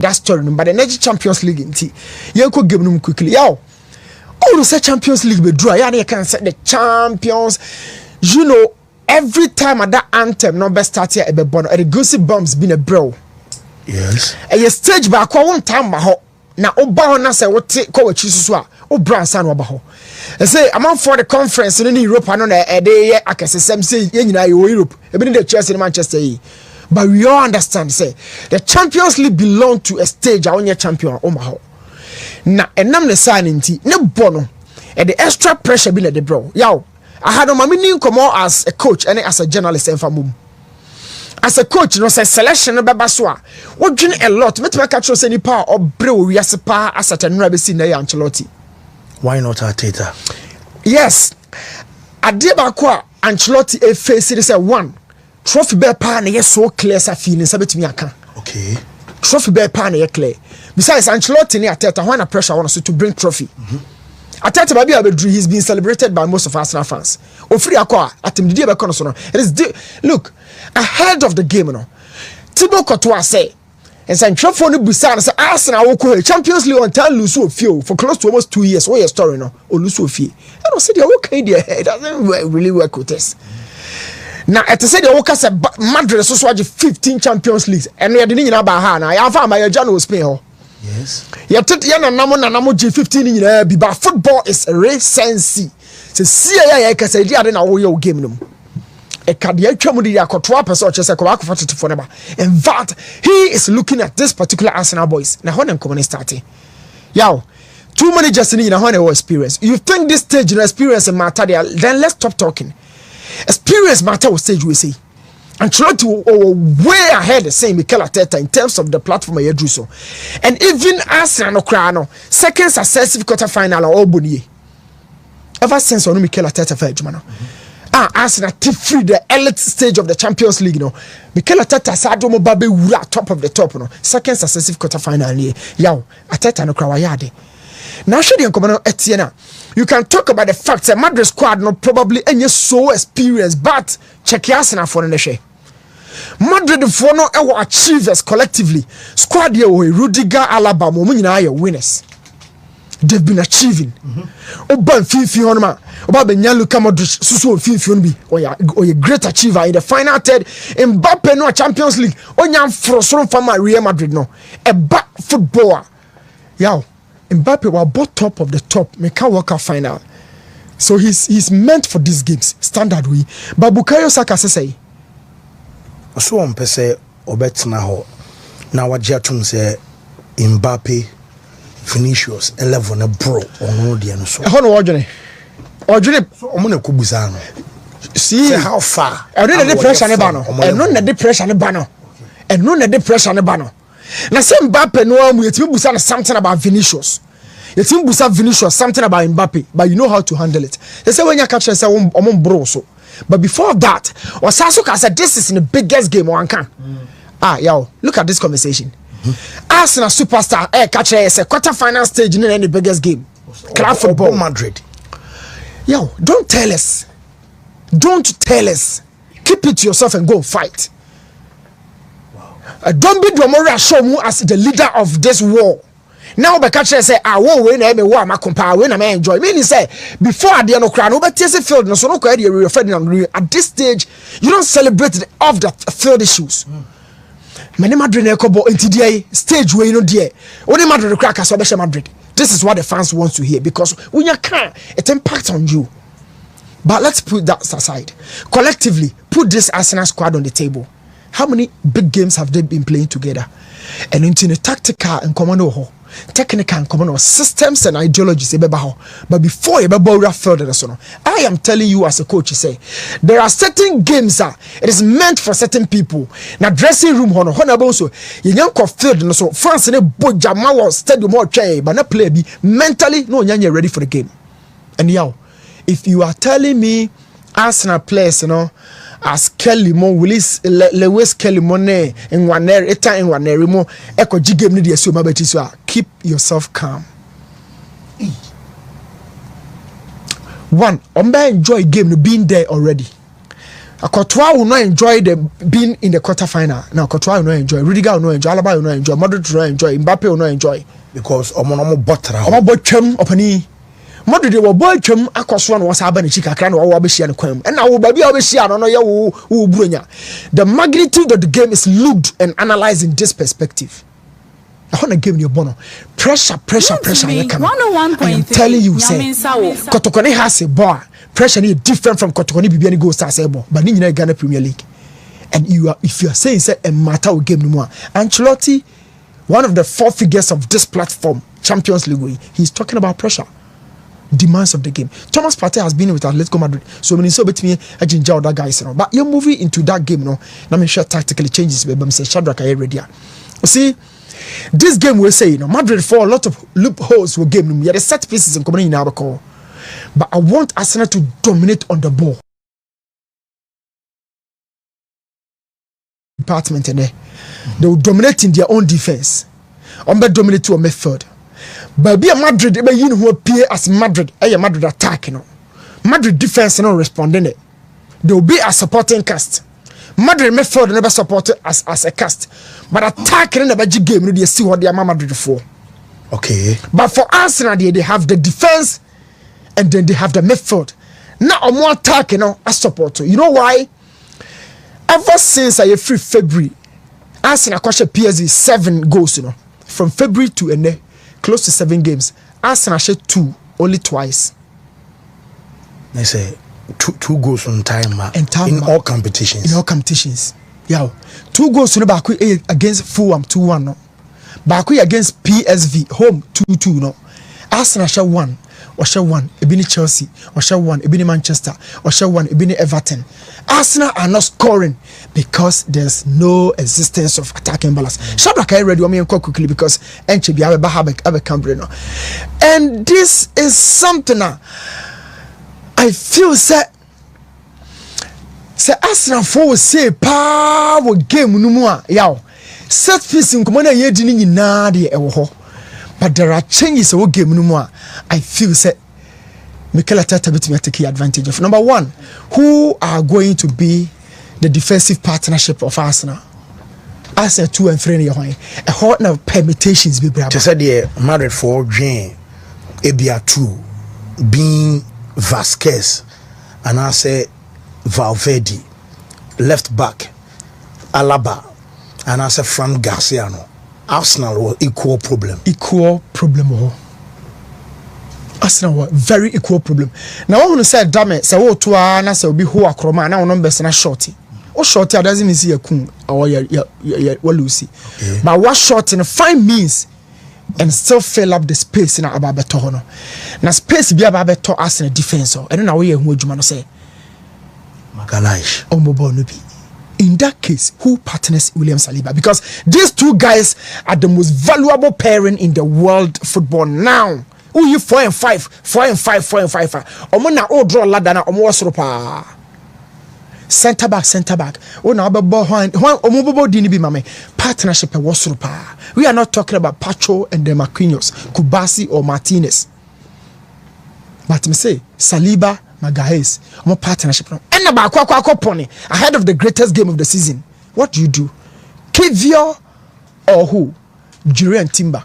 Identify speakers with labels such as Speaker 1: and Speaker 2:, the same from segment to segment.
Speaker 1: that story, but the next Champions League in T. You could give them quickly. Yo, all the Champions League be draw. Yeah, they can set the champions. You know, every time at that anthem, number start here, the gossip bombs been a bro.
Speaker 2: Yes.
Speaker 1: A stage back one time, now Obama say what take cover Chisua, O Branson Wabaho. I say, I'm for the conference in Europe. I know a day I can say, Europe, even the Chelsea in Manchester. But we all understand, say, the Champions League belong to a stage, I want champion, Omaha. Now, and I'm the signing tea, no bono, and the extra pressure be like the bro. Yo, I had on my meaning come out as a coach and as a journalist and famum. As a coach, you know, say selection of Babaswa. What doing a lot, but my catch was any power or bro, we as a power as a tenrabe in the Ancelotti.
Speaker 2: Why not Arteta?
Speaker 1: Yes, I did Bakwa Ancelotti a face it say one. Trophy bear pan is so clear as a feeling sabit me aka.
Speaker 2: Okay.
Speaker 1: Trophy bear pan is clear. Besides Ancelotti ni Arteta when a pressure wants to bring trophy. Arteta baby Abedri he's been celebrated by most of Arsenal fans. Ofri akwa atim di be kono so no. It is look ahead of the game no. Thibaut Courtois say and say trophy no busa say Arsenal will go Champions League on time lose ofie for close to almost 2 years. What your story no? Or lose ofie. I don't see the okay there. It doesn't really work with this. Now, at the say the workers at Madrid so 15 Champions Leagues, and we are the Nina Bahana. I have my Jano Spain.
Speaker 2: Yes.
Speaker 1: Yet, Yana Namo G15 in Biba football is a race sensi. So, see, I can say, I don't know your game. A cardiac Chamudia Cotua person, just a Coac for never. In fact, he is looking at this particular Arsenal boys. Now, when I'm coming starting. Yow, too many just in a honey experience. You think this stage in experience and matter, then let's stop talking. Experience matter with stage we say. Ancelotti way ahead the same Mikel Arteta in terms of the platform I do so. And even Arsenal no second successive quarter final or Albany. Ever since on Mikel Arteta for Jumano. Arsenal tip free the elite stage of the Champions League no. Mikel Arteta Sadio Mobabe wura top of the top no. Second successive quarter final ni. Yow Arteta no krawayade. Now should you come on Etienne. You can talk about the fact that Madrid squad not probably any so experienced, but check Arsenal for the share. Madrid for no ever achievers collectively. Squad here with Rudiger, Alaba, Momina winners. They've been achieving. Oban Fifi Honma, Oba Benyaluka Modric, Susu Fifi Honbi, or a great achiever in the final third. Mbappe no Champions League. Onyam Froson from Real Madrid no. A back footballer. Yow. Mbappe was both top of the top. Me can't work out final. So he's meant for these games. Standard way. But Bukayo Saka say.
Speaker 2: So on say obetna ho. Na wajiatum say Mbappe Vinicius 11 bro ono de no so.
Speaker 1: Ho no odwene. Odwene
Speaker 2: so omo na kubusa no.
Speaker 1: See
Speaker 2: say how far.
Speaker 1: I don't need the pressure ne ba no. And no na the pressure ne ba no. And no na the pressure ne ba no. Now, say Mbappe no amu yetimi busa something about Vinicius. Yetimi busa Vinicius something about Mbappe, but you know how to handle it. They say when you catch say omon bro so. But before that, Osasuka said this is in the biggest game one can. Yo, look at this conversation. Arsenal superstar catch say quarter final stage in any biggest game. Club football
Speaker 2: Madrid.
Speaker 1: Yo, don't tell us. Don't tell us. Keep it to yourself and go and fight. Don't be Domora show me as the leader of this war. Now the catcher say, I won't win any war, my compare, when I enjoy. Meaning say, before I did no crown, over TS field, no so no quite at this stage, you don't celebrate the off the field issues. Many Madrid Kobo into the stage where you know dear. Only Madrid crackers so Madrid. This is what the fans want to hear because when you can, it impacts on you. But let's put that aside. Collectively, put this Arsenal squad on the table. How many big games have they been playing together? And into the tactical and commando, technical and commando systems and ideologies. But before you further, I am telling you as a coach, say there are certain games it is meant for certain people. Now dressing room so you young field so France in a Bojama stadium more try, but not play be mentally no you're ready for the game. And yo, if you are telling me Arsenal players, as Kelly Mo Willis Lewis Kelly Monet in one area, in one area more echo game ni so mabeti so keep yourself calm. One, enjoy game being there already. Courtois will not enjoy the being in the quarter-final. Now Courtois will not enjoy. Rudiger will not enjoy. Alaba will not enjoy. Madrid will not enjoy. Mbappe will not enjoy.
Speaker 2: Because omo botra.
Speaker 1: Omo botwam opani. Madrid will botwam akoswa no wasa aba ne chika kra no wo abehia ne kwam. And now baby obehia no ye wo buronya. The magnitude of the game is looked and analyzed in this perspective. I want to give you a bono. Pressure. I am telling you, say, Kotokone has a bar. Pressure is different from Kotokone Bibiani Go Stars Ebo, but in Ghana Premier League. And if you are saying say a matter will game no more. Ancelotti, one of the 4 figures of this platform, Champions League, he's talking about pressure. Demands of the game. Thomas Partey has been with Atletico Madrid, so many so bet me a ginger other guys, but you're moving into that game, no. Now me sure tactically changes, but I'm saying Shadrack are ready. You see. This game we say, Madrid for a lot of loopholes will game. Yeah, the set pieces in coming in our call. But I want Arsenal to dominate on the ball. Department in there. They will dominate in their own defense. Dominate to a midfield. But be a Madrid, you know who appear as Madrid, Madrid attack, Madrid defense not responding. There will be a supporting cast. Madrid midfield never supported as a cast. But attacking in the budget game, they see what they are Madrid for.
Speaker 2: Okay.
Speaker 1: But for Arsenal, they have the defense and then they have the midfield. Now I'm more attacking as support. You know why? Ever since I free February, Arsenal cost PSG 7 goals, from February to end, close to 7 games. Arsenal shot 2 only twice.
Speaker 2: They say two goals on time, in all competitions.
Speaker 1: In all competitions. Yeah. 2 goals to Baku against Fulham 2-1 no. Baku against PSV home 2-2 no. Arsenal shot 1 or shot 1 ebini Chelsea or shot 1 ebini Manchester or shot 1 ebini Everton. Arsenal are not scoring because there's no existence of attacking balance. Shadrack I read me quickly because enche bi abe cambre no. And this is something I feel set. Say Arsenal for say power game no mu a yaw set piece nkomo na ye di ni nyina de ewo ho, but there are changes in game no mu a I feel say Mikel Arteta bit me take advantage of. Number 1, who are going to be the defensive partnership of Arsenal? Arsenal 2 and 3 in a hot now permutations be brave.
Speaker 2: Just said the Madrid for Jane Ebia 2 being Vasquez and I say Valverde, left back, Alaba, and as a Fran Garciano. Arsenal was equal problem. Arsenal was very equal problem. Now I want to say, damn it, say oh to na say obi ho akroma na ono best na shorty. O shorty doesn't mean see yakun or ya Lucy. But what short in fine means and still fill up the space in ababeto no. Na space bi ababeto Arsenal defense and na we hu adwuma no say Magalhaes.
Speaker 1: In that case, who partners William Saliba? Because these 2 guys are the most valuable pairing in the world football now. Who you 4 and 5. Omo na o draw ladder na omo wasoro pa. Center back. O na obebo hwan omo bobo di ni bi mame. Partnership e wasoro pa. We are not talking about Pacho and the Marquinhos, Kubasi or Martinez. But me say Saliba, Magalhaes, more partnership. And about pony ahead of the greatest game of the season. What do you do? Kivio or who? Jury and Timber.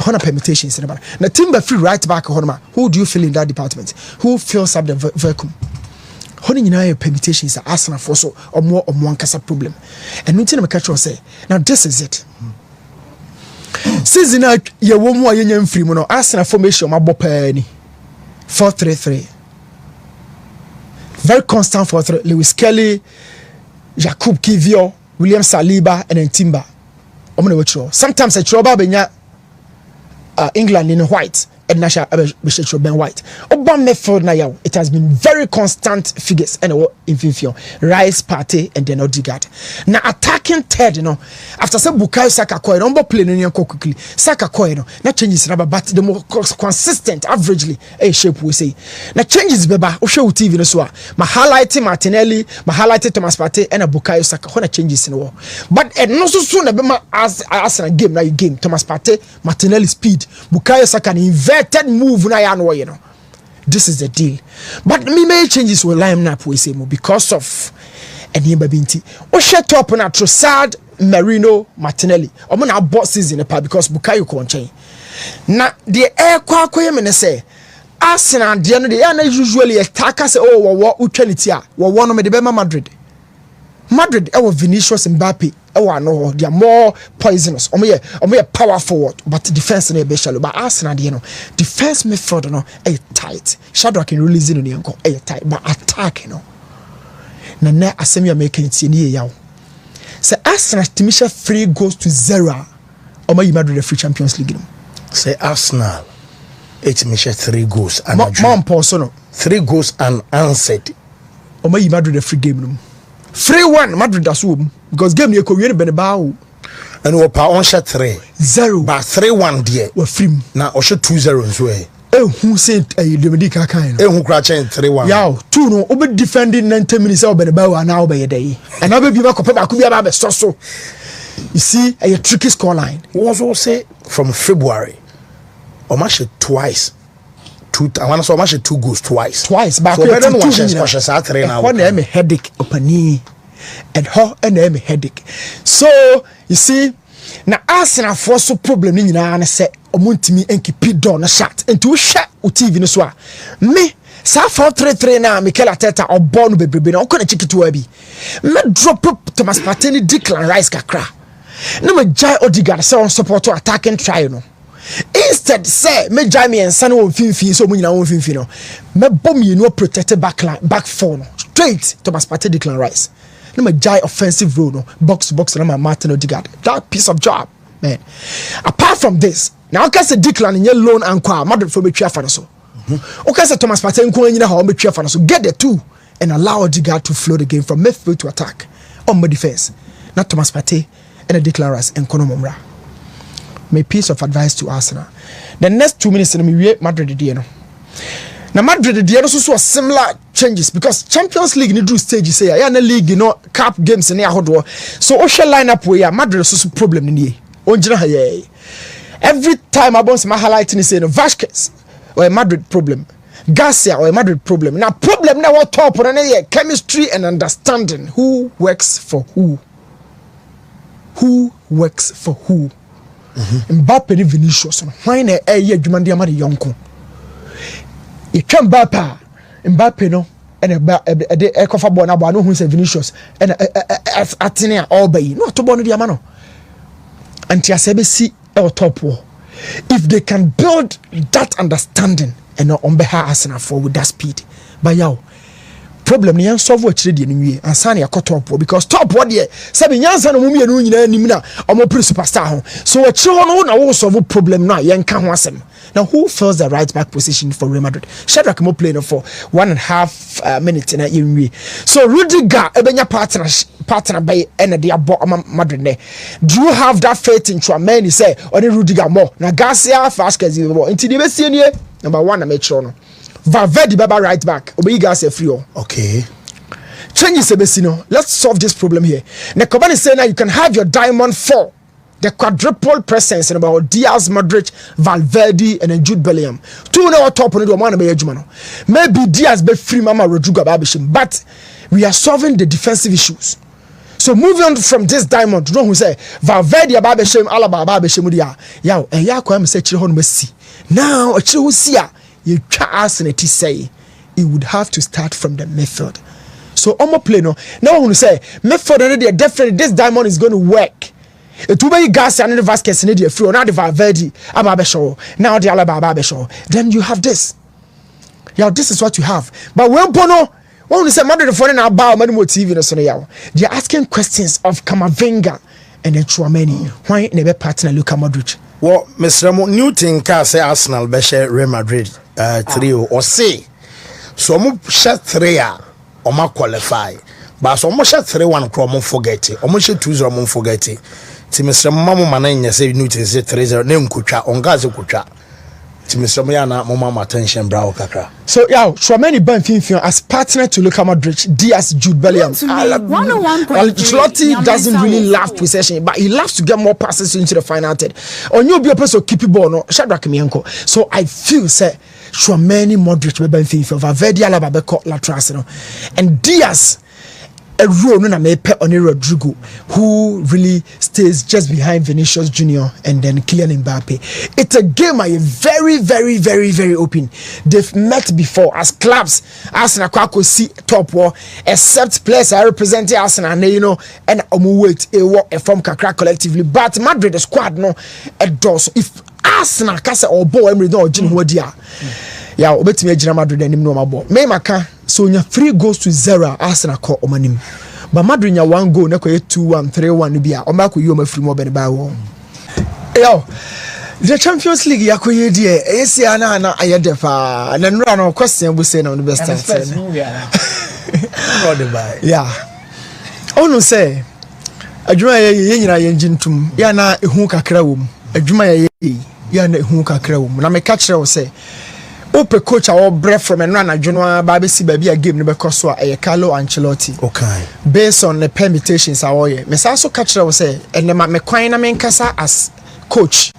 Speaker 1: Honor permutations. Now Timber free right back. Who do you feel in that department? Who fills up the vacuum? Honey, permutations are Arsenal for so or more casa problem. And nothing I catch say. Now this is it. Season out your woman free mono Arsenal formation my bopeni 4-3-3. Very constant 4-3. Lewis Kelly, Jakub Kivio, William Saliba, and then Timber. Sometimes I trouble benya England in white. Ednasha Ben White. Obama midfield na yaw. It has been very constant figures and in Rice, Partey, and then Odegaard. Now attacking third, after some Bukayo Saka coin, playing in quickly. Saka coin, not changes but the more consistent, averagely, a shape we say. Now changes beba, show TV no so. My highlighting Martinelli, my highlighted Thomas Partey, and a Bukayo Saka. When changes in the war. But no so soon as a game now you game. Thomas Partey, Martinelli speed, Bukayo Saka invest. Move this is the deal, but me may changes will line up we say because of
Speaker 2: ɛne ba binti o hwɛ top na Trossard Merino Martinelli omo na abɔ season pa because Bukayo Konchen na the air kwakoye me ne say Arsenal de no de ya na usually attack say oh wo utwaniti a wo no me de be Madrid e Vinicius Mbappe e no they are more poisonous omo ye power forward but defense na be shallow but Arsenal de no defense midfield no e tight shadow can release no nko e tight but attack no na asem ya make ntie ne yawo say Arsenal timisha 3 goals to 0 omo yi Madrid free Champions League no
Speaker 3: say Arsenal timisha 3 goals and
Speaker 2: man pause no
Speaker 3: 3 goals unanswered
Speaker 2: omo yi Madrid free game no 3-1 Madrid aso because game ne ko wie ne benebao
Speaker 3: and we pa on shot
Speaker 2: 3-0
Speaker 3: but 3-1 there
Speaker 2: we free
Speaker 3: na o shot 2-0 nso
Speaker 2: who said Demedi ka kan
Speaker 3: who kra chen 3-1
Speaker 2: yaw two no obe defending 90 minutes o benebao na o be yedai and na be ko pe ba ko bia ba so you see a tricky score line
Speaker 3: we also say from February o match twice I want to so much 2 goals twice
Speaker 2: but
Speaker 3: so better no watch sa 3 now
Speaker 2: one am headache opani and ho and am headache so you see na Arsenal for so problem ni nyina na say omuntimi enkipi door na shot into hwe o TV no so a me sa 4-3-3 na Mikel Arteta obo no bebrebe na okona chikitu abi me drop Thomas Partey ni Declan Rice kakra na me jai Odegaard say on support to attacking try no instead say me jai me ensa no mfimfin so munyina wo mfimfin no me bom you no protected back four no straight Thomas Partey Declan Rice na me jai offensive role no box to box na Martin Odegaard that piece of job man apart from this now okay say Declan in your loan anchor Madrid for betwa fa no so okay say Thomas Partey nko anyina ha o betwa fa no so get the two and allow Odegaard to flow the game from midfield to attack on my defense not Thomas Partey and Declan Rice and Konomomra. My piece of advice to Arsenal. The next 2 minutes in me Madrid the no. Now Madrid the also similar changes because Champions League ni drew stage say ya na league you know cup games in ahodo. So o share lineup we ya Madrid so problem ni. Onjina ha every time I bounce my highlight ni say no Vasquez or a Madrid problem. Garcia or a Madrid problem. Now problem na what top on chemistry and understanding who works for who. Who works for who? Mbappe ni Vinicius no why na adwuma ndi amade yonko e twa Mbappe no ene de ekofa ball na ball no hu se Vinicius ene atene a all bay no to ball no di ama no anti asebe si e top wo if they can build that understanding and on behalf Arsenal for with that speed but yaw problem ni yan solve akire de nwie ansa na yakọ top because top what there sabi nyansa no mumie no nyina anim na omo pre superstar ho so akire ho no na wo solve problem no yan ka ho asem now who fills the right back position for Real Madrid Shadrack mo play no for 1.5 minutes na yenwie so Rudiger ebenya partner by and the abo Madrid ne do you have that faith in Tchouameni say only Rudiger more na Garcia Vasquez more until the best nie number 1 na make sure no Valverde baba right back obeyi Garcia free
Speaker 3: okay
Speaker 2: changes sebesino let's solve this problem here Nekobani say now you can have your diamond 4 the quadruple presence in about Diaz, Modric, Valverde, and then Jude Bellingham. 2 now top on the one no. Maybe Diaz be free Mama Rodrigo Babishim, but we are solving the defensive issues. So moving on from this diamond, you know who say Valverde Babishim, Alaba Babishim dia. Yaw, and ya kwa say chire hon Messi. Now a chire sia you ask and it say it would have to start from the midfield. So omo play no. Now who say midfield already definitely this diamond is going to work. It will be Garcia and Vasquez in the free or not the Valverde Ababesho now the Alaba Ababesho then you have this. Yeah, this is what you have. But when Bono when say Madrid for now about many more TV no so now they are asking questions of Camavinga and then Tchouameni why never partner Luka Modric.
Speaker 3: Well, Mr. New thing can say Arsenal be share Real Madrid 3 or say so mo share 3 or ma qualify but so mo share 3-1 kro mo forget it or mo share 2-0 mo forget it. Ti Mr. Mamu mananya say new thing say 3-0 ne nkutwa ongaze kutwa ti Mr. Yana mama attention brow kakra. So
Speaker 2: yeah, Tchouameni ban finfin as partner to Luka Modric, Diaz, Jude Bellingham. Ancelotti doesn't really love possession, but he loves to get more passes into the final third. On you be a person keep ball no Shadrack Mienko. So I feel say Tchouameni, Modric be ban finfin Valverde Alaba be caught lateral no. And Diaz a role no na me pe on Rodrigo, who really stays just behind Vinicius Junior and then Kylian Mbappe. It's a game I very, very, very, very open. They've met before as clubs. Arsenal kwako see top war, except players are representing Arsenal, and you know, and wait a work from Kakra collectively. But Madrid the squad no a does. If Arsenal kasa or boy Emery no Jim Wadia. Yeah, obetimi agina Madrid anim no mabo. Me maka so nya 3 goals to 0 Arsenal call omanim. But Madrid nya 1 goal na koye 2-1 3-1 bia. O ma ko yi o mafiri mo be ba wo. Yo, the Champions League yakoye die esi ana na ayede fa. Na nura no question bu say na the best time. Yeah. Onu say adwuma ye nyina ye njintum. Ya na ehu kakra wom. Adwuma ye ya na ehu kakra wom. Na me ka kire wo say Ope coach our breath from and run a Junwa Babisi baby a game never cost a Carlo Ancelotti. Okay. Based on the permutations our way. Miss also catcher will say and the McQueen main casa as coach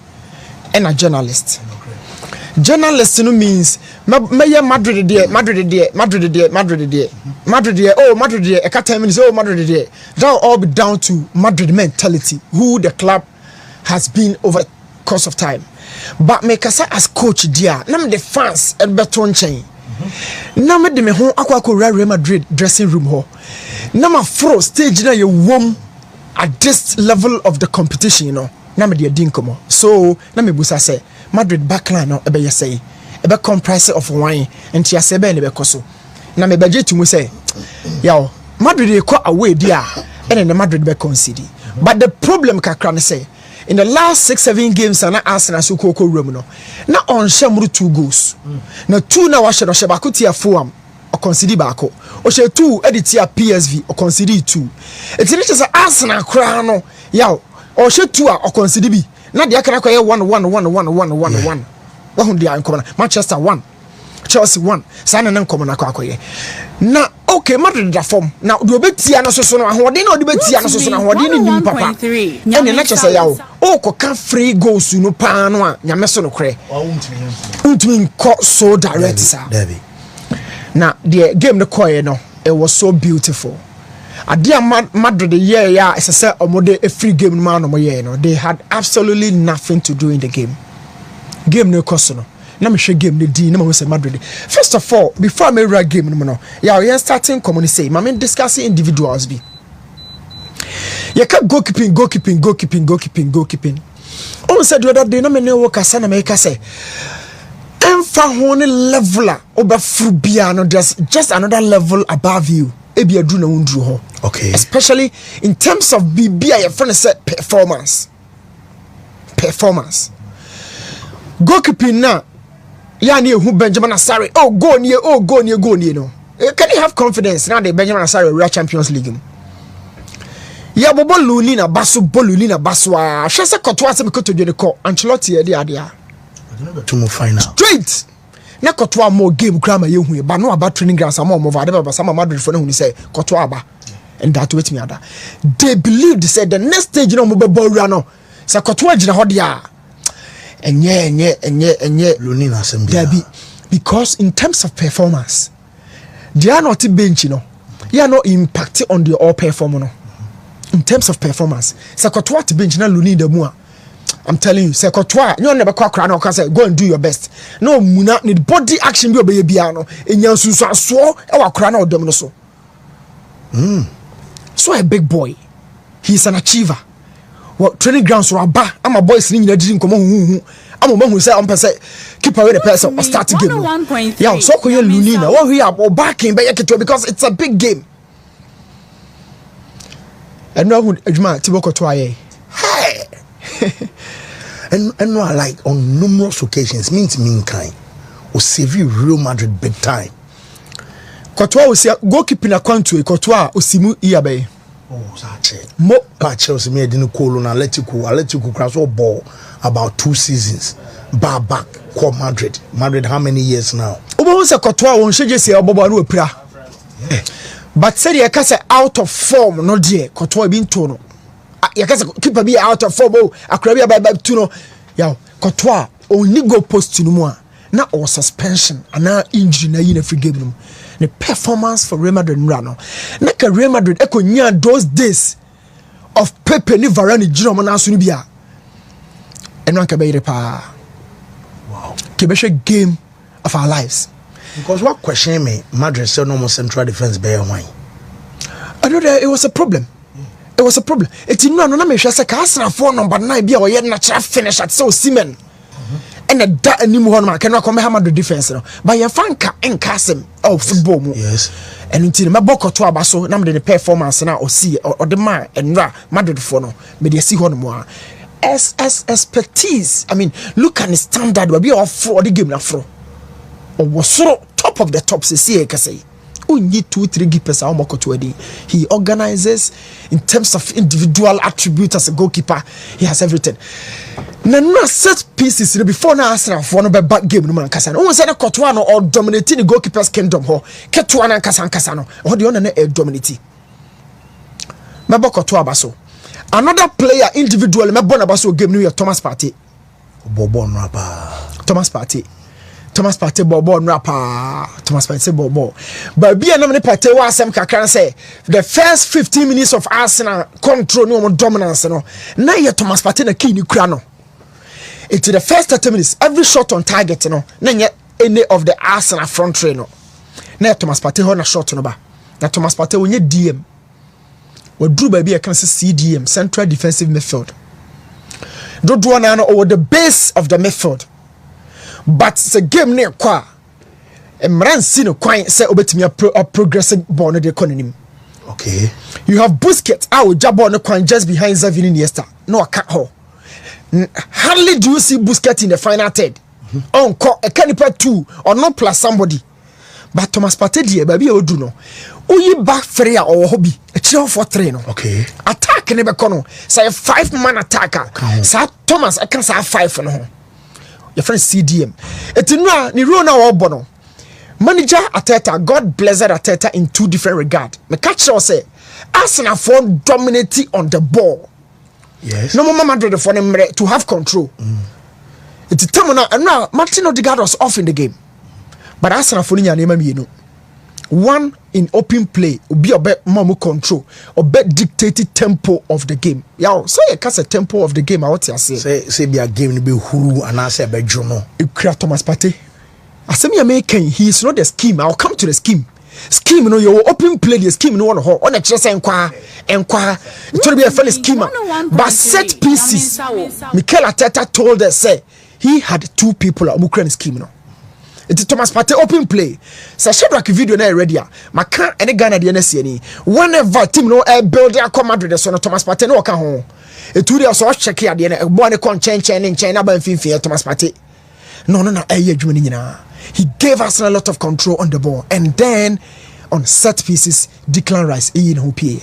Speaker 2: and a journalist. Okay. Journalist no means Mayor Madrid dear, Madrid dear, Madrid dear, Madrid dear, Madrid dear, oh Madrid dear, a cat minutes, oh Madrid dear. That'll all be down to Madrid mentality, who the club has been over the course of time. But make us as coach dear, nam the fans and beton chain. Nam de me hon akwa Real Madrid dressing room ho. Nam a fro stage na you warm at this level of the competition, you know. Nam de dinkomo. So nam me busa say Madrid backline no ebe say ebe comprise of wine and tia se be ne be koso. Nam me beje to mu say yaw Madrid dey call away dear and the Madrid be concede. But the problem kakra ne say in the last 6-7 games na Arsenal so koko room no na on shamru 2 goals na 2 na wa hye no hye ba ko tia Fulham o concede ba ko o hye 2 edit ya PSV o concede 2 etini che say Arsenal kra no ya o hye 2 a o concede bi na de akara ko ye 1-1 wa hu dia nkomana Manchester 1 Chelsea 1 sana na nkomana ko akoye na okay Madrid da form na do betia no soso no ahode na do betia no soso no ahode ni nim papa ene na chese yawo o ko ka free goals no pa no a nyame so no kre untumi ko so direct sir na the game the koye no it was so beautiful adia Madrid yeah say omode a free game man no ye no they had absolutely nothing to do in the game no cost no na me hwe game the D na me say Madrid first of all before me read game no yeah we starting community say ma me discussing individuals be you can goalkeeping on said the other day na me ne wo kasa na me ka say emfa ho ne level a obafru bia no just another level above you e bia du na wondru ho okay especially in terms of bia your friend say performance goalkeeping na yani who Benjamin Asare go near no can you have confidence now the Benjamin Asare Real Champions League ya bobo lulina basu a hwese kotwa se bekoto dwe ko Ancelotti e dia
Speaker 3: to move final
Speaker 2: straight na kotwa mo game grama ye hu ba no aba training grounds am mo vade ba sama Madrid for na hu say kotwa aba and that wait me ada they believed said the next stage no mo be bawura no say kotwa gina ho dia enye
Speaker 3: Lunina assembly
Speaker 2: because in terms of performance they are not bench no you are not impacted on the all performance no. In terms of performance Sakotwa to bench na Luni de mua I'm telling you Sakotwa you never kwa kra na say go and do your best no muna need body action bi obeye bia no enya sunsu aso e wa kra na odem no so so a big boy he's an achiever. What training grounds were aba ama boys ni nyina diri nkomo hu ama mahu say am pese keeper we the person or start game yeah so ko ye Luni na what we are backing be yeketo because it's a big game and no adwuma tiboko to aye
Speaker 3: and no like on numerous occasions means mean kind o save Real Madrid big time
Speaker 2: Kotwa o see goalkeeper na kwantu Kotwa o simu iyabe
Speaker 3: mo pa Chelsea me edin Colo na Atletico cross ball about 2 seasons back call Madrid how many years now
Speaker 2: obo se Kotwa won hyeje se obobo na opira but said you can say out of form no dear Kotwa bi nto no you can say keeper be out of form akrabia by two no ya Kotwa only go post no mu na or suspension and na injury na yin free game no the performance for Real Madrid no naka Real Madrid ekonya those days of Pepe ni Varane jiro mo na so ni bia eno anka be yire pa wow kebehwe game of our lives
Speaker 3: because what question me Madrid say no more central defense be why
Speaker 2: I know that it was a problem. It was a problem. It's no me hwe say ka Arsenal for number 9 bia o ye natural finish at so Semen and the animu hon ma can come Madrid defense no but ye fanka enkasem of football mu
Speaker 3: yes
Speaker 2: and until me bokoto abaso na me the performance na o see or the man enra Madrid for no me dey see hon mu as expertise. I mean look at the standard we be off for the game na fro or was so top of the top see ka say only 2-3 keepers are mokoto edi. He organizes in terms of individual attributes as a goalkeeper. He has everything. Na no set pieces before na Arsenal for no back game no man kasa. Who say na Courtois no or dominating the goalkeeper's kingdom ho. Ketua na kasa no. Ho de on na dominate. Mebo Courtois baso. Another player individually mebo na baso game no Thomas Partey.
Speaker 3: Bobo no pa.
Speaker 2: Thomas Partey bobo no pa. Thomas Partey bobo. But be na me Partey wa asem kakran say the first 15 minutes of Arsenal control no dominance no. Na ye Thomas Partey na key ni kura no. It's the first 30 minutes every shot on target no. Na nye any of the Arsenal front three no. Na Thomas Partey ho na shot no ba. Na Thomas Partey wonye DM. We drew baby I can see CDM, central defensive midfield. Dodo na no over the base of the midfield. But the game near kwa emran si no kwan say obetimi a progressive ball no de konim.
Speaker 3: Okay.
Speaker 2: You have Busquets out jabo no kwan just behind Xavi Iniesta. No aka ho. Hardly do you see Busquets in the final third. On call a caniper 2 or no plus somebody. But Thomas Partey die baby e odu no. Uyi back three or hobby. A chill for 3 no.
Speaker 3: Okay.
Speaker 2: Attack ne be kono. Say 5-man attacker. Sa Thomas I can say 5 no. Your friend CDM. It's no ni role na obo manager Arteta, God blessed Arteta in 2 different regards. Me catch you say Arsenal for dominating on the ball.
Speaker 3: Yes.
Speaker 2: No more Madrid for them to have control. It's time now Martin Odegaard was off in the game. But Arsenal for nya name me one in open play be a bit more control or bet dictated tempo of the game. Yeah, so you can say tempo of the game. I what you
Speaker 3: say be a game be huru and I say be jono.
Speaker 2: You create Thomas Partey. I say me American. He is not the scheme. I'll come to the scheme. Scheme, you know, you open play the scheme. No one on a chess enquire. It should be a funny schemer. But set pieces. Mikel Arteta told us say he had 2 people at Ukraine scheme. No. It's Thomas Partey open play. So Shadrack video na ready. Maka any Ghana the NSC any. Whenever team no build their Madrid so no Thomas Partey no ka ho. Etu dey so check here the boy ne kon chen na ban finfin Thomas Partey. No eye adwuma ni nyina. He gave us a lot of control on the ball and then on set pieces Declan Rice in Hopie.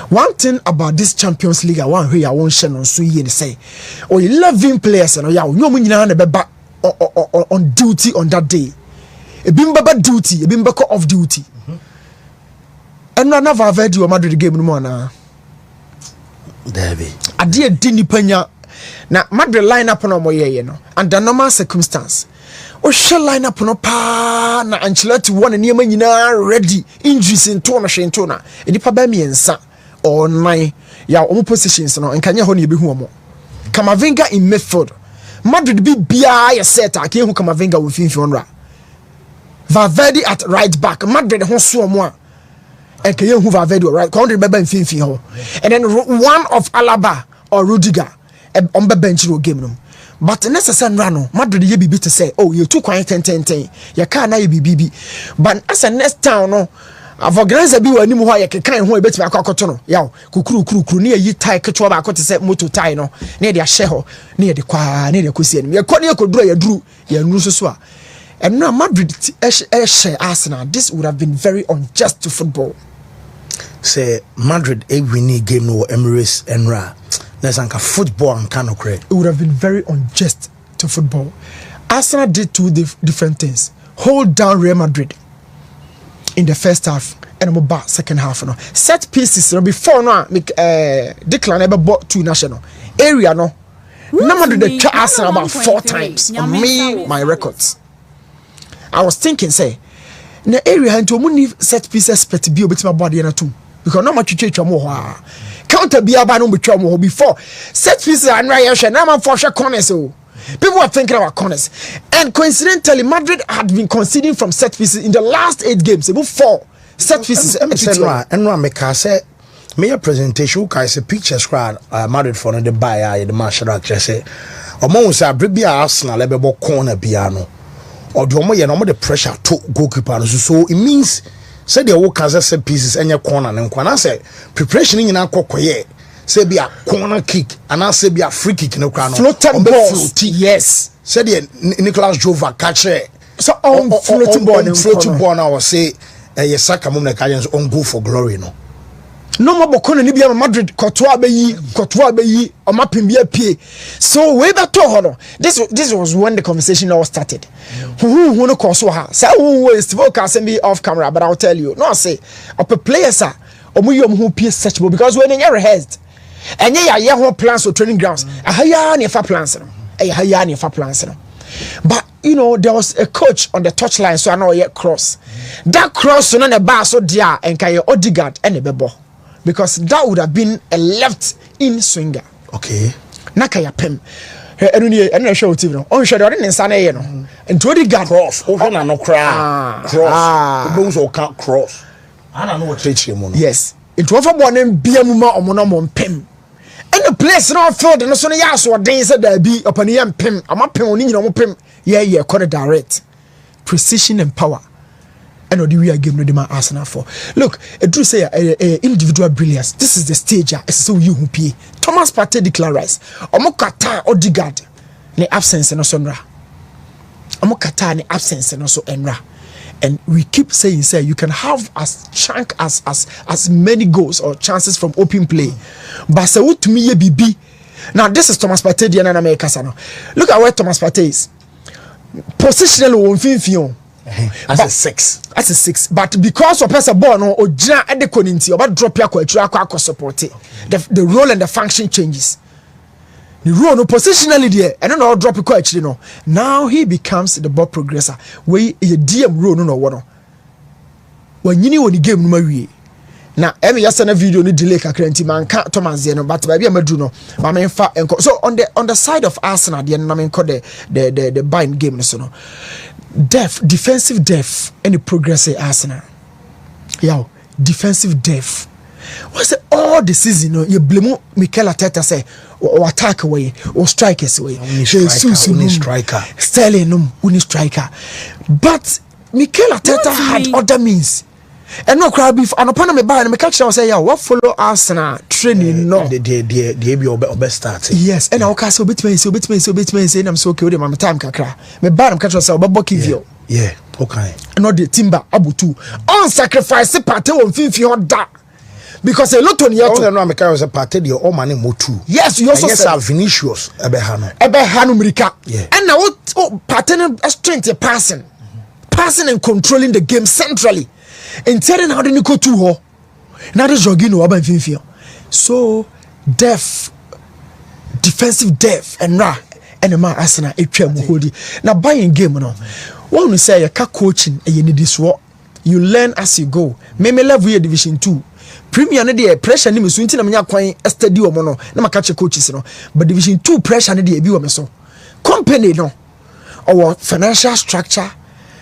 Speaker 2: One thing about this Champions League I want here I won't share on so ye say oh 11 players and ya no mu nyina na be back on duty on that day. A bimba duty, a bimba off duty. And no never have heard you Madrid game no more na.
Speaker 3: Derby.
Speaker 2: I did dini penya. Na Madrid line up no more ye no. Under normal circumstance. O shall line up no pa na Ancelotti one and nyina ready. Injuries in tona shentona. E di pa ba miensa or 9 ya omo positions no nkanya ho na ye behu omo. Camavinga in midfield. Madrid be bia set I can't Camavinga with Finfionra. Valverde at right back. Madrid ho so mo and can you Valverde right? Can't remember in Finfio. And then one of Alaba or Rudiger on the bench no game no. But necessary rano Madrid ye be to say oh you too quiet 10. You can't na ye be. But as a next town no I've organized bi wani mu ho ya kekan ho ebetimi akokoto no yaw kukuru ne yi tie ketwa ba akote se moto tie no ne de ahye ho ne de kwa ne de kosi anim ye kɔ ne koduro ya duru ya nuru so a and now Madrid share Arsenal this would have been very unjust to football.
Speaker 3: Say Madrid a winning game no Emirates Enra there's anka football and kind of credit.
Speaker 2: It would have been very unjust to football. Arsenal did 2 different things. Hold down Real Madrid in the first half and I'm back second half no set pieces no before no Declan ever bought 2 national area no number the try Arsenal about 4 times on me my records. I was thinking say na area into omu set piece expert bi obetima body na tum because no much twetwa mo ho a counter bi aba no betwa mo ho before set pieces and right here na man for corners o. People are thinking about corners. And coincidentally, Madrid had been conceding from set pieces in the last 8 games. About 4 set pieces.
Speaker 3: And I say, my presentation, I say pictures crowd Madrid for the buy the martial act. I say, among say Bribia Arsenal, level corner piano. Or do you know the pressure to goalkeeper? So it means, say the work as set pieces and your corner. And when I say preparation in our cocoye. Say be a corner kick and I say be a free kick in the crown.
Speaker 2: Floating balls. Yes.
Speaker 3: Say the Nicolas Jova catch it.
Speaker 2: So on floating
Speaker 3: ball now say a saka mum like on go for glory no.
Speaker 2: No more bokona ni bia Madrid kotoa be yi o mapem bia pie. So we beto ho this was when the conversation all started. Who no cause ha. Say who is focus be off camera but I'll tell you. No say up players are omu yom who pie searchable because when you rehearsed and yeah ho plans or training grounds ahaya ne fa plans no ahaya ne fa plans no. But you know there was a coach on the touchline so I know yet cross that cross no na bar so dia and can Odegaard and bebo because that would have been a left in swinger.
Speaker 3: Okay,
Speaker 2: nakaya pem enu show TV no on show the nsa na ye no and Odegaard
Speaker 3: cross o na no cross o can't cross ana no treat him no.
Speaker 2: Yes it was for born bia mu ma omo no mo pem. And the place now field no so ya so den say da bi opani yam pem ama pem oni nyina mo pem yeah corner direct precision and power and the we are game no dey man Arsenal for. Look it do say individual brilliance. This is the stage so you who pay Thomas Partey declare rise omo kata Odegaard ne absence no so nra omo kata ne absence no so enra. And we keep saying, say you can have as chunk as many goals or chances from open play. But say what to me BB. Now this is Thomas Partey di na America sana. Look at where Thomas Partey is. Positionally on finfion.
Speaker 3: As a 6.
Speaker 2: As a 6. But because of person ball no ogina at the koninti about drop ya kwa support it. The role and the function changes. The role no positionally there and then I'll drop it actually no. Now he becomes the ball progressor. We a DM role no one. When you know the game no wie. Now every yesterday video ni delay kakra nti man ka Thomas Zeno but baby amadu no. Ma men fa enko. So on the side of Arsenal the na men call the bind game so no. Defensive depth any progress Arsenal. Yo, defensive depth. What's it all the season? You blame Mikel Arteta say or attack away or strikers away.
Speaker 3: Only striker.
Speaker 2: Sterling only striker. But Mikel Arteta had other means. And no crowd beef and upon me buy and me catch say yeah what follow Arsenal training no.
Speaker 3: The be obe start.
Speaker 2: Yes, and I'll cast so bit me say I'm so okay with my time kakra. Me buy them catch say obo give
Speaker 3: Yeah, okay.
Speaker 2: No the timber abutu. On sacrifice party on finfi oda. Because a lot on your
Speaker 3: no America was a party the all money motu.
Speaker 2: Yes, you also
Speaker 3: said Vinicius
Speaker 2: Ebehano Mrika.
Speaker 3: Yeah.
Speaker 2: And now what partner strength passing and controlling the game centrally. And telling how they go to her. Now the Jorginho Aban Finfio. So defensive depth and and the man Arsenal a now buying game no. When we say you can coaching and you need this work, you learn as you go. Maybe level your division 2. Premier na dey pressure ni me so nti na menya kwan study o mo no na maka che coaches no but division 2 pressure na dey bi o me so company no or financial structure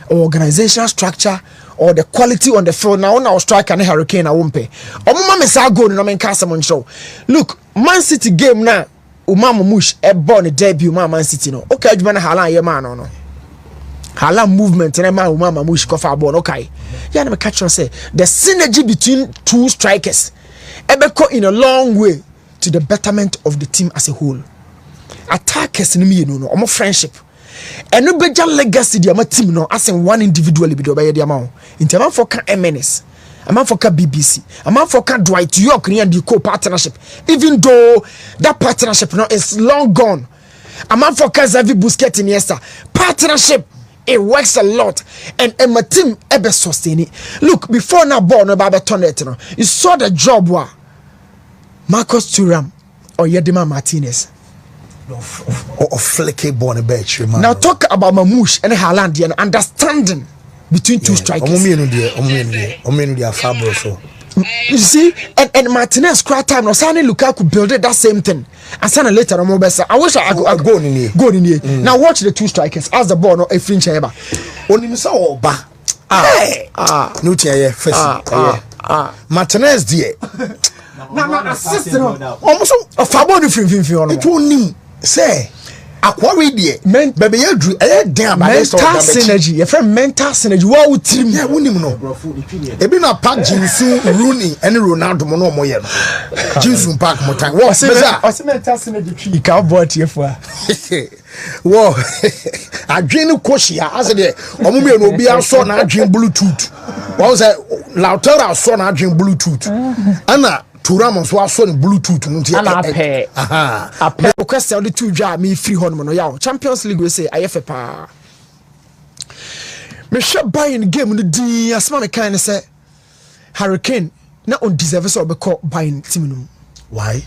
Speaker 2: or organizational structure or the quality on the field now na striker na hurricane na wompe omuma me sa goal no me nka asem ncho. Look Man City game na umama mush e born debut Man City no okay adwuma na hala ye man no hala movement na ma umama mush kofa ball okay. Yeah, I catch you say the synergy between two strikers ebeko in a long way to the betterment of the team as a whole. Attackers ni me no omo friendship. And no beja legacy di ama team no as in one individually be do by the amount. Inti am for ka MNS, am for ka BBC, am for ka Dwight York ni and the co-partnership. Even though that partnership now is long gone. Am for ka Xavi Busquets in Iniesta. Partnership it works a lot and my team ebe sustain it. Look, before now ball no ba turn it no. You saw the job wa Marcus Thuram or Yedema Martinez
Speaker 3: of flicky ball on the bench.
Speaker 2: Now talk about Mamouche and Haaland and understanding
Speaker 1: between two strikers. You see, and Martinez cry time. No, Sani Lukaku build it that same thing. And Sani later on Mobesa. I wish I could go in here. Go in here. Now watch the two strikers. As the ball, no a fringe ever.
Speaker 3: Only Mr. Oba. No tia first. Martinez dear.
Speaker 1: Now assist almost a fabon from it won't need say. Aquari dear, baby, you drew a damn mental synergy. Your friend mental synergy. What would team? Yeah, wouldn't even know. It been a pack Jinsu, Rooney, and Ronaldo Mono Moyen. Jinsu Park more time. What's that? What's mental synergy? You can't buy it here for. Whoa, I dream of Koshia as a day. Omumi will be our son. I dream Bluetooth. What was that? Lautera son. I dream Bluetooth. Anna. Turamos was on Bluetooth. And I pay. I pay. Question the two job me free honor. Yaw Champions League we say IFA. Me shop buying game on the D as man kind of say Hurricane not on deserve so be called buying team.
Speaker 3: Why?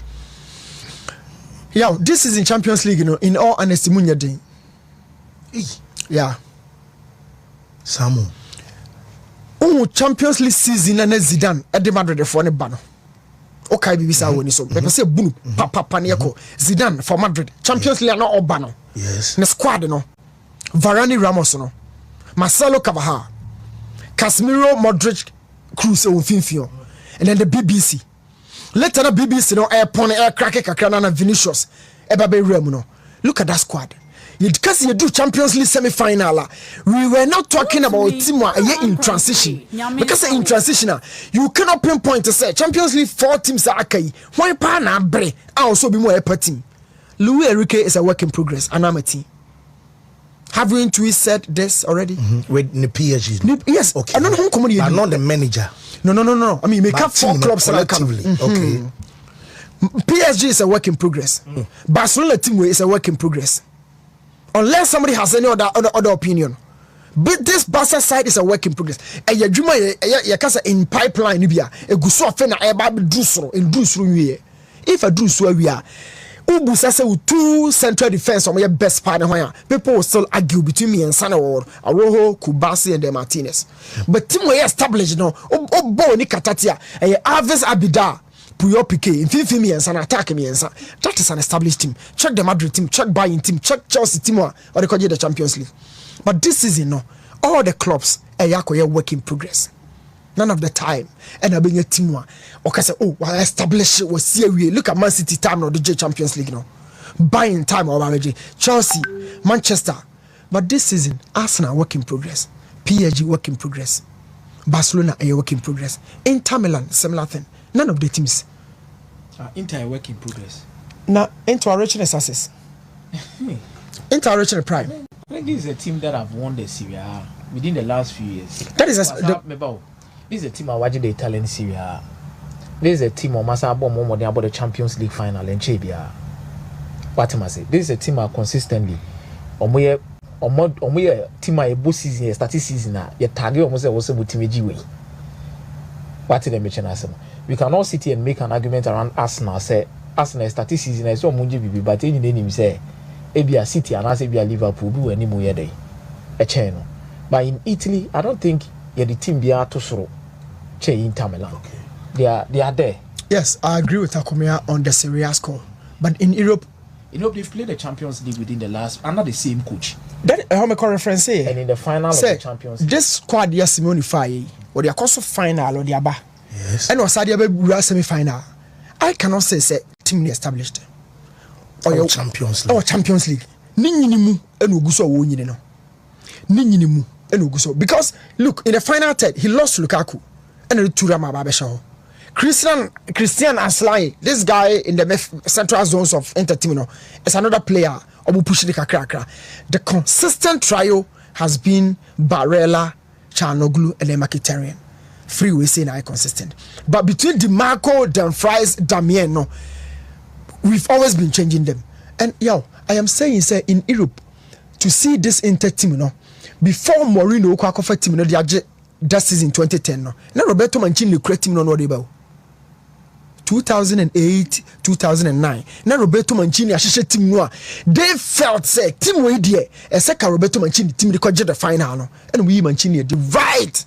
Speaker 1: Yeah, this is in Champions League, you know, in all honesty, Munya Day. Yeah.
Speaker 3: Samu.
Speaker 1: Oh, Champions League season and Zidane at the Madrid for a banner. Okay, Bibisa when so. Let me say boom, Papa Paniako, Zidane for Madrid. Champions League not all banner.
Speaker 3: Yes.
Speaker 1: The squad, no. Varane Ramos, no. Marcelo Cavaha, Casemiro, Modric, Cruz, Finfio, and then the BBC. Later the BBC no air pony air cracker Kakrana Vinicius Ebabe Remuno. Look at that squad. Because you do Champions League semi-final, we were not talking about team in transition. Because in transition, you cannot pinpoint to say Champions League 4 teams are okay. Why partner bre? I also be more a team. Louis Enrique is a work in progress, and I'm a team. Have you intuitively said this already?
Speaker 3: With the PSG.
Speaker 1: Yes. Okay. I don't know how
Speaker 3: I'm not the manager.
Speaker 1: No. I mean, make up 4 clubs
Speaker 3: collectively. Okay.
Speaker 1: PSG is a work in progress. Barcelona team is a work in progress. Unless somebody has any other opinion. But this Barca side is a work in progress. And your dream in pipeline, a good soft and a baby drusro in drusro. If a drusro we are. Ubu sasa with 2 central defense on your best partner. People will still argue between me and Sanawar, Arojo, Kubasi, and the Martinez. But team we established no. Bo ni katatia. Alves Abida. Puyo Piqué, Infimi and San attack me and that is an established team. Check the Madrid team, check Bayern team, check Chelsea team or they call you the Champions League. But this season, no, all the clubs are work in progress. None of the time. And I bring a team one. Okay, say, oh, well, establish it was serious. Look at Man City time or the Champions League, no. Bayern time or Chelsea, Manchester. But this season, Arsenal work in progress. PSG work in progress. Barcelona a work in progress. Inter Milan, similar thing. None of the teams.
Speaker 4: Inter work in progress.
Speaker 1: Now, into our richness access. Into our richness prime.
Speaker 4: I think this is a team that have won the Serie A within the last few years.
Speaker 1: That is
Speaker 4: this is a team watching the Italian Serie A. This is a team on Masabo more than about the Champions League final in Chebia. What am I say? This is a team consistently. Omoye team a both season starting season your target almost was able to make way. What did they mention us? We can all sit here and make an argument around Arsenal. Say Arsenal starting season is so munji bibi, but any name say Abia City and as Abia Liverpool do any more day a channel. But in Italy, I don't think the team be out to throw. Inter Milan. Okay. They are there.
Speaker 1: Yes, I agree with Akomia on the Serie A score. But in Europe,
Speaker 4: they've played the Champions League within the last under the same coach.
Speaker 1: That how my reference say.
Speaker 4: And in the final of the Champions League.
Speaker 1: This squad yes Simone Faye or the course of final or the Aba.
Speaker 3: Yes.
Speaker 1: And was the semi-final. I cannot say team established.
Speaker 3: Or Champions League.
Speaker 1: Or Champions League. Ninimu and Uguso won no. Ninimu and Uguso. Because look, in the final third, he lost Lukaku and Turama Babeshaw. Christian Aslai, this guy in the central zones of entertainment, is another player. The consistent trio has been Barella, Chanoglu, and Mkhitaryan. Freeway saying I consistent. But between DeMarco, Dumfries, Damien, no, we've always been changing them. And I am saying, in Europe, to see this Inter team, no, before Mourinho Kwakofa team, no, that season 2010, no, now Roberto Mancini create team, no,
Speaker 2: 2008 2009 na Roberto Mancini ahyehyɛ team no a they felt say team wey die ɛsɛ ka Roberto Mancini team de kɔgye the final no ɛna we Mancini di right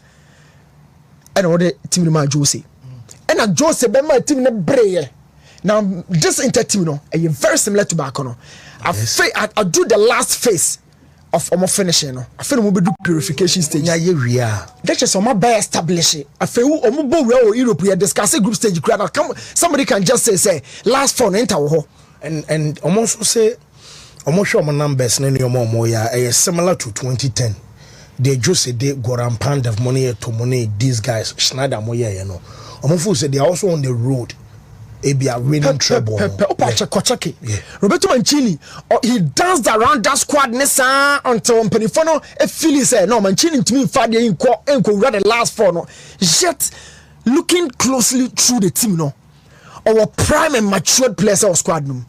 Speaker 2: ɛna wɔde team no ma Jose ɛna Jose bɛma team no breye. Now this inter team no ɛyɛ very similar to back no I do the last phase of omo finishing no I feel we do purification stage
Speaker 3: nya ye wia
Speaker 2: that's just omo be establish I feel omo bo we o Europe we discuss group stage crowd come somebody can just say last four enter wo
Speaker 3: and omo so say omo show omo numbers na omo ya similar to 2010 they just say they Goran Pandev money to money these guys Schneider mo ya no omo feel say they are also on the road Ebia winning treble.
Speaker 2: Roberto Mancini, he danced around that squad nessa until Penifono Philly said, no, Mancini to me, Fadia in read the last four. No. Yet, looking closely through the team, no, our prime and matured players of squad. No.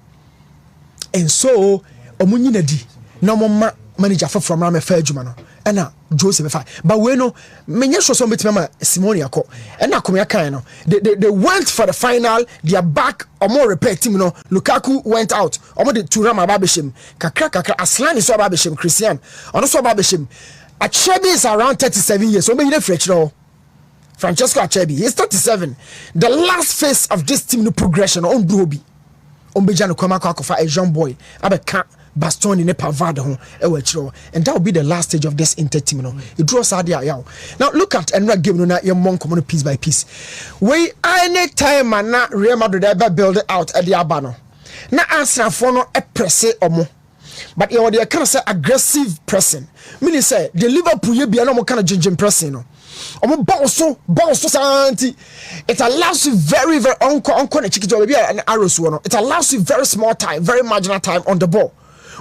Speaker 2: And so, Omuninadi, no more manager from Rame Ferjumano. And now Joseph, but we know many shows on Bitmama Simonia ko and now Komiaka. They went for the final, they are back or more repair team. No, Lukaku went out. Omo de Turama Babishim, Kakra Aslan is Babishim, Christian, and also Babishim. Achebi is around 37 years, so maybe the French no. Francesco Achebi, he's 37. The last phase of this team no progression on Broby. On Bejano Komako for a young boy. Abeka Baston in a Pavard home, and that will be the last stage of this inter-team. It draws out there. Now look at and not giving your monk coming piece by piece. We any time and not Real Madrid ever build it out at the Abano. Now answer for no a press or more. But you are kind of say aggressive pressing. Meaning say the Liverpool you be a normal kind of ginger pressing. So it allows you very an arrows one. It allows you very small time, very marginal time on the ball.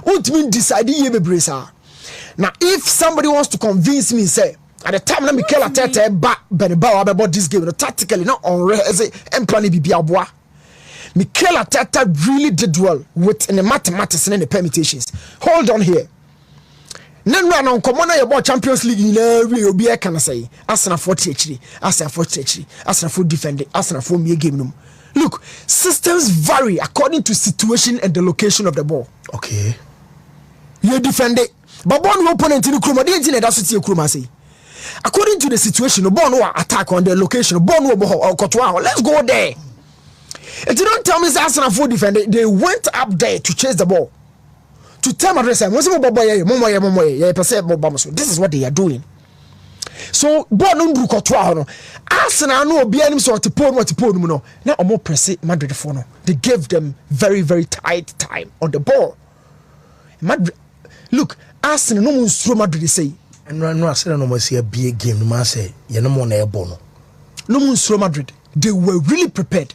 Speaker 2: What mean deciding you be bracer? Now if somebody wants to convince me say at the time let me kill Arteta about this game tactically not on as a plan Bibiabois. Mikel Arteta really did well with in the mathematics and the permutations. Hold on here. Then run on common about Champions League in every be can say Arsenal 40 HD, Arsenal 40 HD, Arsenal for defending, Arsenal for me game. Look, systems vary according to situation and the location of the ball.
Speaker 3: Okay.
Speaker 2: You defend it. But one opponent in the Kruma, the internet that's what you Kruma say. According to the situation, the ball no attack on the location, the ball no or Cotonou. Let's go there. If you don't tell me that Arsenal for defender, they went up there to chase the ball. To tell my dressing, this is what they are doing. So, ball no do Cotonou. Arsenal no be any sort of pon what to pon no. Now more press Madrid for no. They gave them very, very tight time on the ball. Madrid, look, Arsenal no muss throw Madrid say.
Speaker 3: And no Arsenal no must see a big game. No man say you no more na bono.
Speaker 2: No muss throw Madrid. They were really prepared.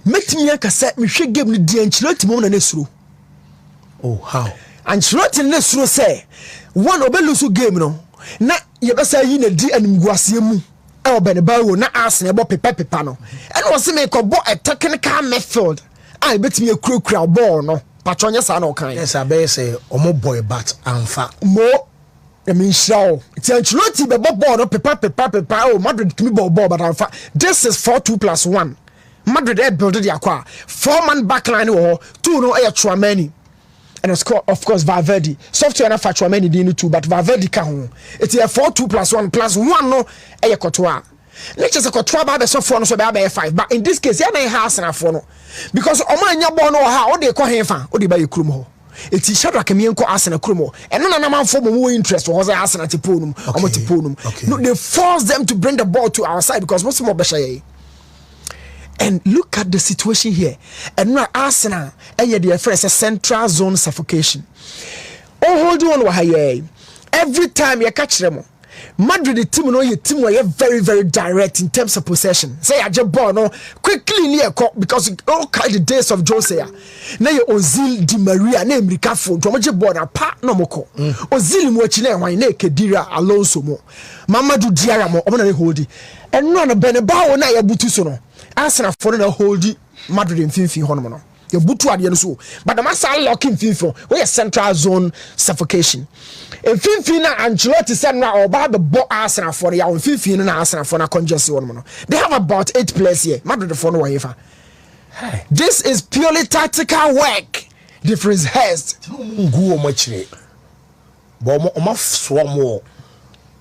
Speaker 2: Make me a set me shake game the Ancelotti mo na nesru.
Speaker 3: Oh how?
Speaker 2: Ancelotti nesru say one obelusu game no. Na ye be say yi na di animguase mu. E obeneba na Arsenal bo pepa no. And was say me ko bo a technical midfield. I bet me a kura ball no. Patronya sa no kan.
Speaker 3: Yes, I be say omo boy bat amfa.
Speaker 2: Mo I mean show. It's Ancelotti be ball no pepa oh Madrid to me ball but amfa. This is 4-2+1. Madrid built the aqua 4-man backline or 2 no air Chouameni and of course Valverde software na fa Chouameni dinu too but Valverde ka ho it's a 4-2+1+1 no air Courtois let's just Courtois ba be so 4 no so be 5 but in this case ya na house na 4 no because o man nya ball no ha o de ko henfa o de ba yekrum ho eti Shadrack Mienko Arsenal krumo and no na man for more interest was Arsenal tiponum o mo tiponum no they force them to bring the ball to our side because most more besha. And look at the situation here. And now Arsenal, the first a central zone suffocation. Oh, hold on, every time you catch them, Madrid the team no your team were very, very direct in terms of possession. Say I just ball no quickly near because all kind of days of Jose. Now you Ozil Di Maria name Ricafo to much ball a part no moko. Ozil mo chine why ne Kedira Alonso mo. Mamadou Diarra mo omna hold it. And no Beneba na ya butu so no. Arsenal for na hold Madrid in finfin hono no. You butu ade no so. But the master locking finfin we central zone suffocation. In finfin na Ancelotti said na oba the ball Arsenal for ya finfin na Arsenal for na congestion one no. They have about 8 players here. Madrid for no wafer.
Speaker 1: This is purely tactical work. Difference has.
Speaker 3: Go much. But I'm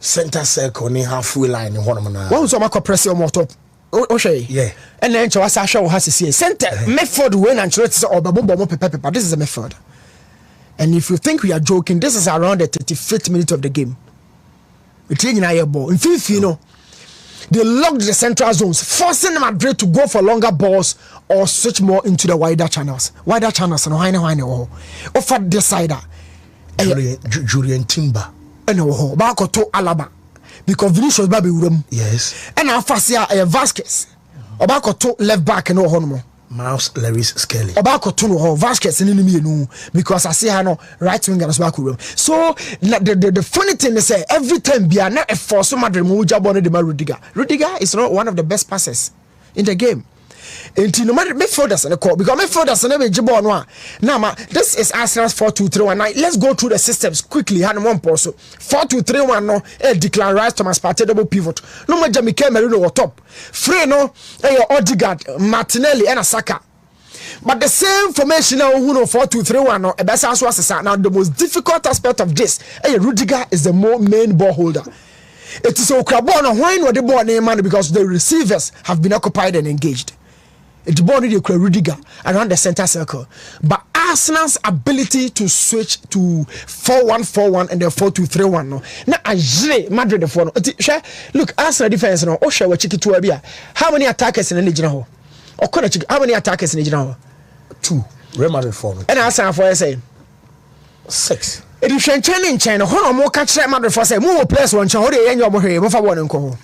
Speaker 3: center circle ni halfway line in one man.
Speaker 1: One was on my press your motor. Okay.
Speaker 3: Yeah.
Speaker 1: And then to us, I show has to see center method when and choices or pepper. This is a method. And if you think we are joking, this is around the 35th minute of the game. We're taking a ball. In fifth, you know, they locked the central zones, forcing Madrid to go for longer balls or switch more into the wider channels. Wider channels and why offer this side.
Speaker 3: Julian Timber.
Speaker 1: And back to Alaba because Vinicius Baby room.
Speaker 3: Yes.
Speaker 1: And our first year Vasquez. Obako to left back and no hono.
Speaker 3: Miles Lewis Skelly.
Speaker 1: Obako to no Vasquez and no because I see her no right winger as back room. So the funny thing is every time be not a force Madrid Muja Bonne de Rudiger. Rudiger is not one of the best passes in the game. Until no matter midfielders and the call because midfielders and every jibon one. Now, this is Arsenal's 4-2-3-1. Let's go through the systems quickly. Hand one person 4-2-3-1. No, Declan Rice, Thomas Partey double pivot. No more Jamie Merino or top. Frey no, Odegaard, Martinelli, and Saka. But the same formation now, who know 4-2-3-1. No, best as was now the most difficult aspect of this. Rudiger is the main ball holder. It is so crabon when what the ball name man because the receivers have been occupied and engaged. It's born with Rudiger around the center circle. But Arsenal's ability to switch to 4-1-4-1 and then 4-2-3-1 no. Now Madrid the phone. Look, Arsenal defense no. Osha we check to Abia. How many attackers in the general? Or how many attackers in the general?
Speaker 3: 2. Real Madrid phone.
Speaker 1: And Arsenal for say
Speaker 3: 6.
Speaker 1: It is in China. How more catch Madrid for say more players one chance. How they end your here? For one and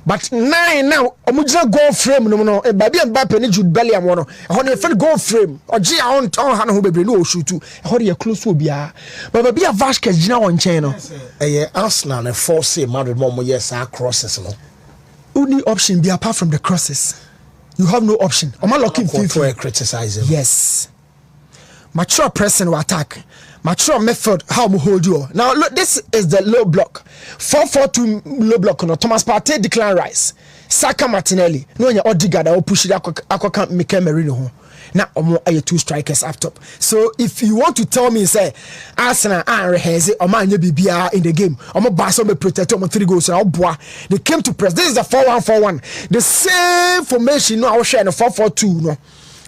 Speaker 1: but 9 now, Omujina goal frame no, baby and Mbappe ni Jude Bellingham wono. How they fit goal frame? Or G on hand who be no shoot too. How they close will be but baby a Vasquez Gina on China.
Speaker 3: Arsenal and force Madrid more yes crosses no.
Speaker 1: Only option be apart from the crosses. You have no option. Am I looking for
Speaker 3: criticizing?
Speaker 1: Yes. Mature pressing or attack. Mature method how we hold you. Now look, this is the low block. 4-4-2 low block. No, Thomas Partey, Declan Rice, Saka, Martinelli. No, you Odegaard. I will push it. I Mikel Merino. Now, are 2 strikers up top. So if you want to tell me, say Arsenal and Reheze or man you be in the game, I'm a boss on the protector. I'm 3 goals. They came to press. This is the 4-1-4-1. The same formation. No, I was sharing a 4-4-2. No,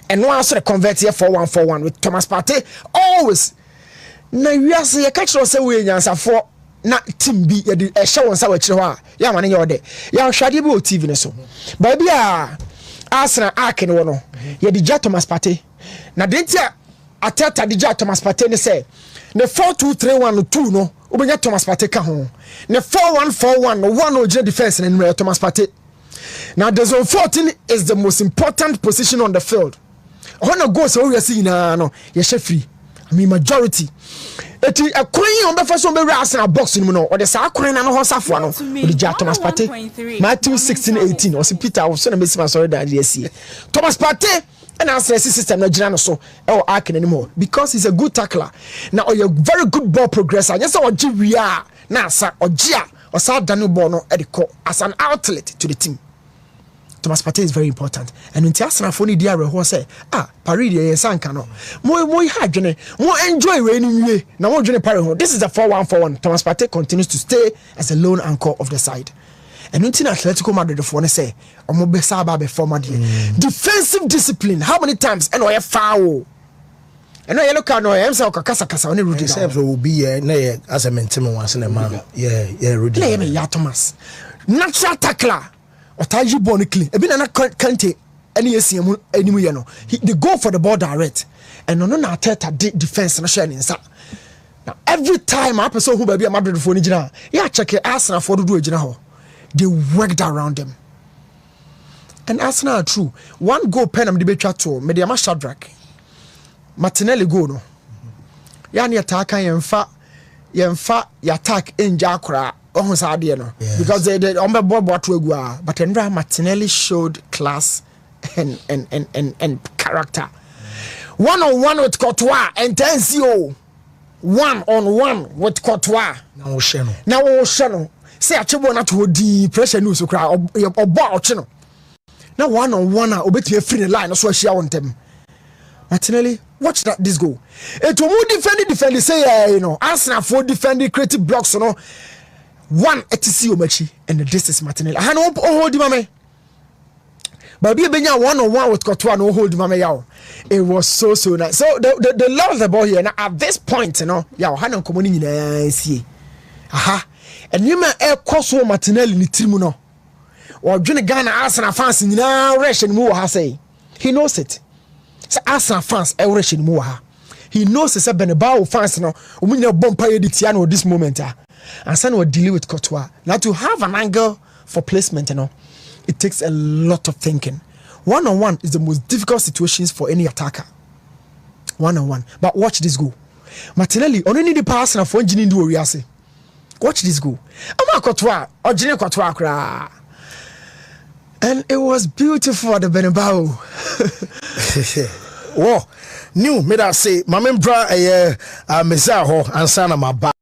Speaker 1: and no answer convert here 4-1-4-1 with Thomas Partey always. Na wiase ye catch us say we nyansa for na team bi ye de show on sa wa kire ho a ya mane ye ode ya hwade bi o TV ne so ba bia Arsenal arc ne no ye de Thomas Partey na de ntia ateta de Thomas Partey ne say ne 4-2-3-1 2 no obenya Thomas Partey ka ho ne 4-1-4-1 no one o defense ne Thomas Partey. Now the zone 14 is the most important position on the field. When go so we see na no ye free. I mean majority. Eti a queen on the first one be Arsenal box no or the sa queen na no safo no the Thomas Partey Matthew 16:18 or see Peter was so na mesi sorry that yes Thomas Partey and Arsenal system na gina no so e arc anymore because he's a good tackler. Now you're very good ball progressor. Yes o gi wia na sa ogia or sa danu ball no e de as an outlet to the team. Thomas Partey is very important. And in Arsenal for ni dia who say Paris dey sanka no. Mo ha dwene. Mo enjoy we ni na mo dwene Paris. This is a 4-1-4-1. Thomas Partey continues to stay as a lone anchor of the side. And in Atletico Madrid for ne say omo be saba be former defensive discipline. How many times and o foul? And I look at no am say kasa on Rudiger.
Speaker 3: Except will be na as a maintain once in a man. Yeah, Rudiger.
Speaker 1: Yeah, Thomas. Natural tackler. Otaji born clean. Ebi na Kante any esiemu animu ye no. They go for the ball direct. And no na Arteta defense na share nsa. Now every time I person who baby Madrid for ni gina, yeah check Arsenal for do gina ho. They worked around them. And Arsenal are true. One goal pen am the betwa to me dey ma Shadrack. Martinelli go no. Ya na attack yemfa ya attack inja kra. Yes. Because they on the board but Andrea Martinelli showed class and character. 1-on-1 with Courtois and Tensio. 1-on-1 with Courtois.
Speaker 3: Now
Speaker 1: Shano. Say a chibo not to the pressure news or ball chino.
Speaker 2: Now 1-on-1 a obetumi free the line so ahia won tem. Martinelli, watch this goal. It will defend say you know, Arsenal for defending creative blocks you know. One ETC Omachi and this is Martinelli. I no hold the mame. But be benya 1-on-1 with Courtois no hold the mame yaw. It was so nice. So the love of the ball here now at this point you know, yaw hanon komoni nyina see. Aha. And you may air cost Martinelli ni team no. Or Johnny Ghana Arsenal fans nyina rush and move ha say. He knows it. So Arsenal fans e rush and move ha. He knows it's a Benebao fans no. Umunya bompa editiano this moment ah. And son will deal with Courtois. Now to have an angle for placement, you know, it takes a lot of thinking. 1-on-1 is the most difficult situations for any attacker. 1-on-1. But watch this goal. Martinelli only need the pass and for engineering do we say. Watch this goal. I'm a Courtois or Gene Courtois cra. And it was beautiful at the Benebao.
Speaker 3: Whoa. New me that say, my membra a mesa ho and sana my